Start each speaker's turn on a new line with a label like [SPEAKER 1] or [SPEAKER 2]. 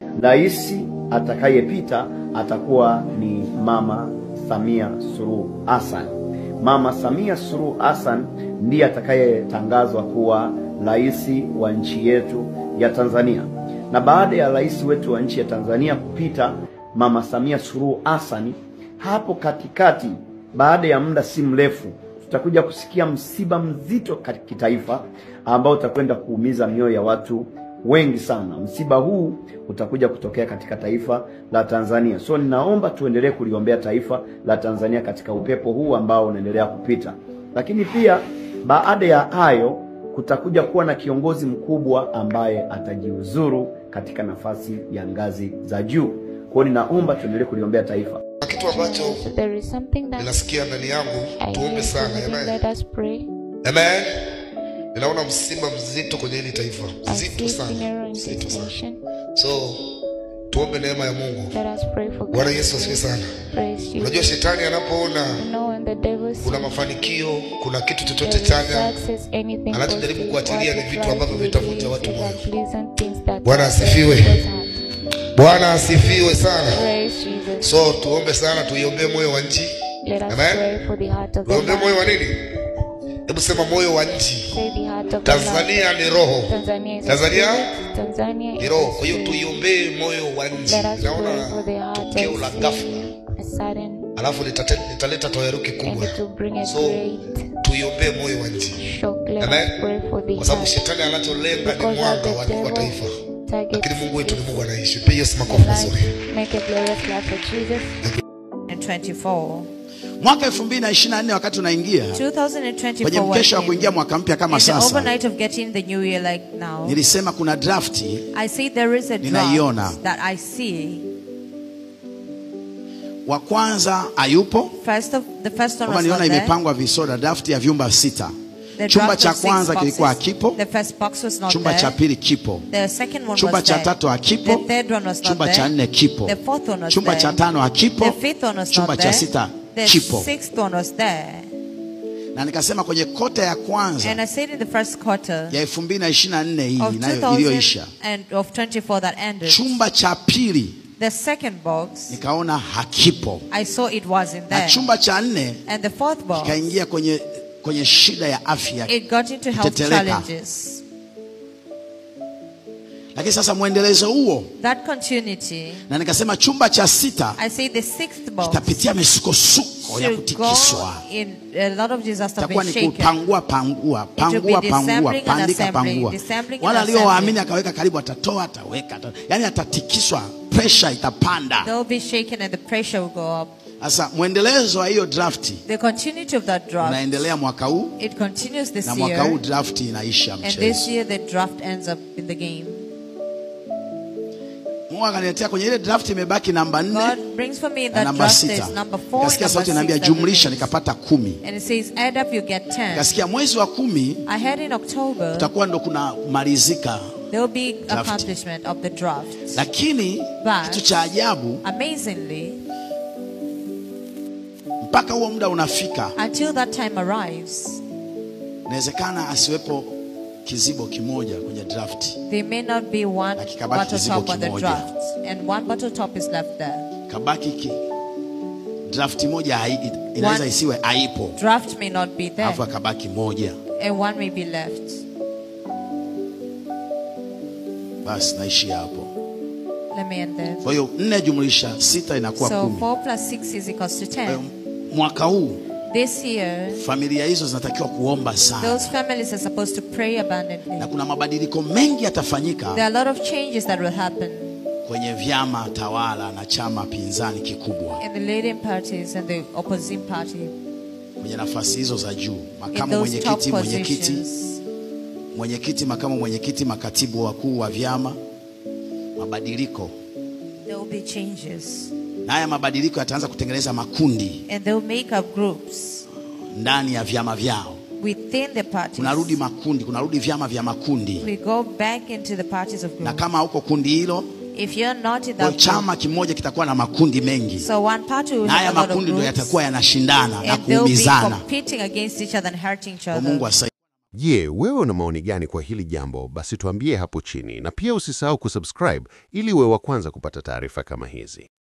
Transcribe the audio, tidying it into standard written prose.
[SPEAKER 1] Rais atakayepita atakuwa ni Mama Samia Suluhu Hassan. Mama Samia Suluhu Hassan ndiye atakayetangazwa kuwa rais wa nchi yetu ya Tanzania. Na baada ya rais wetu wa nchi ya Tanzania kupita Mama Samia Suluhu Hassan, hapo katikati baada ya muda si mrefu tutakuja kusikia msiba mzito kitaifa ambao utakwenda kuumiza mioyo ya watu wengi sana. Msiba huu utakuja kutokea katika taifa la Tanzania. So ninaomba tuendelee kuliombea taifa la Tanzania katika upepo huu ambao unaendelea kupita. Lakini pia baada ya hayo kutakuja kuwa na kiongozi mkubwa ambaye atajiuzuru katika nafasi ya ngazi za juu. Kwa hiyo ninaomba tuendelee kuliombea taifa.
[SPEAKER 2] Kitu ambacho ninasikia ndani yangu, tuombe sana. Amen. Ninaona msiba mzito kwenye hili taifa. Mzito sana. Mzito sana. So, tuombe neema ya Mungu. Bwana Yesu asifiwe sana. Unajua shetani anapoona kuna mafanikio, kuna kitu chochote chanya, anajaribu kuachilia ni vitu ambavyo vitavunja watu moyo. Bwana asifiwe. Bwana asifiwe sana. So, tuombe sana, tuiombee moyo wa nchi. Amen. Tuombe moyo wa nini? Hebu sema moyo wa nchi. Tanzania ni roho. Tanzania ni roho. Kwa hiyo tuiombee moyo wa nchi. Naona tukio la ghafla, alafu litaleta taharuki kubwa. So tuiombee moyo wa nchi. Amen. Kwa sababu shetani anacholenga ni mwanga wa taifa. Lakini Mungu wetu ni Mungu anaishi. Piga Yesu makofi mazuri.
[SPEAKER 3] Make a glorious clap for Jesus. In 24.
[SPEAKER 4] Mwaka 2024 wakati unaingia kwenye mkesha wa kuingia mwaka mpya kama sasa, nilisema kuna drafti ninaiona. Wa kwanza hayupo. Kama niona imepangwa visoda, drafti ya vyumba 6. Chumba cha kwanza kilikuwa hakipo. Chumba cha pili kipo. Chumba cha tatu hakipo. Chumba cha 4 kipo. Chumba cha 5 hakipo. Chumba cha 6 kipo.
[SPEAKER 3] The 6th one was there.
[SPEAKER 4] Na nikasema kwenye kota ya kwanza,
[SPEAKER 3] and I said in the first quarter
[SPEAKER 4] ya 2024 hii inayo iliyoisha,
[SPEAKER 3] and of 24 that ended,
[SPEAKER 4] chumba cha pili,
[SPEAKER 3] the second box,
[SPEAKER 4] nikaona hakipo.
[SPEAKER 3] I saw it wasn't there.
[SPEAKER 4] Na chumba cha 4,
[SPEAKER 3] and the fourth box,
[SPEAKER 4] kaingia kwenye shida ya afya.
[SPEAKER 3] It got into health challenges.
[SPEAKER 4] Lakini sasa muendelezo huo,
[SPEAKER 3] that continuity,
[SPEAKER 4] na nikasema chumba cha 6,
[SPEAKER 3] I say the 6th box,
[SPEAKER 4] kitapitia misukosuko ya kutikiswa.
[SPEAKER 3] In a lot of disaster
[SPEAKER 4] be shaken. Pangua, pangua. Wala aliowaamini akaweka karibu, atatoa, ataweka. Yani atatikiswa, pressure itapanda.
[SPEAKER 3] They'll be shaken and the pressure will go up.
[SPEAKER 4] Asa muendelezo wa hiyo drafti,
[SPEAKER 3] the continuity of that draft,
[SPEAKER 4] unaendelea mwaka huu.
[SPEAKER 3] It continues this
[SPEAKER 4] year.
[SPEAKER 3] Na
[SPEAKER 4] mwaka huu drafti inaisha mchezo.
[SPEAKER 3] And this year the draft ends up in the game.
[SPEAKER 4] Mungu akaniletea kwenye ile draft imebaki namba 4.
[SPEAKER 3] God brings for me that draft is number 4.
[SPEAKER 4] Kasikia sauti inaniambia jumlisha, nikapata 10.
[SPEAKER 3] And it says add up you get 10.
[SPEAKER 4] Kasikia mwezi wa 10,
[SPEAKER 3] I had in October,
[SPEAKER 4] tutakuwa ndo kuna malizika.
[SPEAKER 3] There will be accomplishment of the draft.
[SPEAKER 4] Lakini kitu cha ajabu,
[SPEAKER 3] amazingly,
[SPEAKER 4] mpaka huo muda unafika,
[SPEAKER 3] until that time arrives,
[SPEAKER 4] inawezekana asiwepo kizibo kimoja kwenye draft.
[SPEAKER 3] There may not be one bottle top on the draft, and one bottle top is left there.
[SPEAKER 4] Kabaki draft moja inaweza isiwe haipo.
[SPEAKER 3] Draft may not be there.
[SPEAKER 4] Alafu kabaki moja,
[SPEAKER 3] and one may be left.
[SPEAKER 4] Basi naishi hapo.
[SPEAKER 3] Let me end there.
[SPEAKER 4] Kwa hiyo 4 jumlisha 6 inakuwa 10.
[SPEAKER 3] So 4 plus 6 is equals to 10.
[SPEAKER 4] Mwaka huu,
[SPEAKER 3] this year,
[SPEAKER 4] familia hizo zinatakiwa kuomba sana.
[SPEAKER 3] Those families are supposed to pray abundantly.
[SPEAKER 4] Na kuna mabadiliko mengi yatafanyika.
[SPEAKER 3] There are a lot of changes that will happen
[SPEAKER 4] kwenye vyama tawala na chama pinzani kikubwa.
[SPEAKER 3] In the leading parties and the opposing party.
[SPEAKER 4] Kwenye nafasi hizo za juu, makamu mwenyekiti, makamu mwenyekiti, makatibu wakuu wa vyama, mabadiliko.
[SPEAKER 3] There will be changes.
[SPEAKER 4] Na haya mabadiliko yataanza kutengeneza makundi.
[SPEAKER 3] And they will make up groups
[SPEAKER 4] ndani ya vyama vyao.
[SPEAKER 3] Within the parties.
[SPEAKER 4] Kunarudi makundi, kunarudi vyama vya makundi.
[SPEAKER 3] We go back into the parties of groups.
[SPEAKER 4] Na kama huko kundi hilo,
[SPEAKER 3] if you're not in that
[SPEAKER 4] chama kimoja kitakuwa na makundi mengi.
[SPEAKER 3] So one party will have a lot of groups.
[SPEAKER 4] Na haya makundi ndio yatakuwa yanashindana na kuumizana.
[SPEAKER 3] Competing against each other and hurting each other.
[SPEAKER 4] Mungu
[SPEAKER 5] Je, wewe una maoni gani kwa hili jambo? Basi tuambie hapo chini, na pia usisahau kusubscribe ili uwe wa kwanza kupata taarifa kama hizi.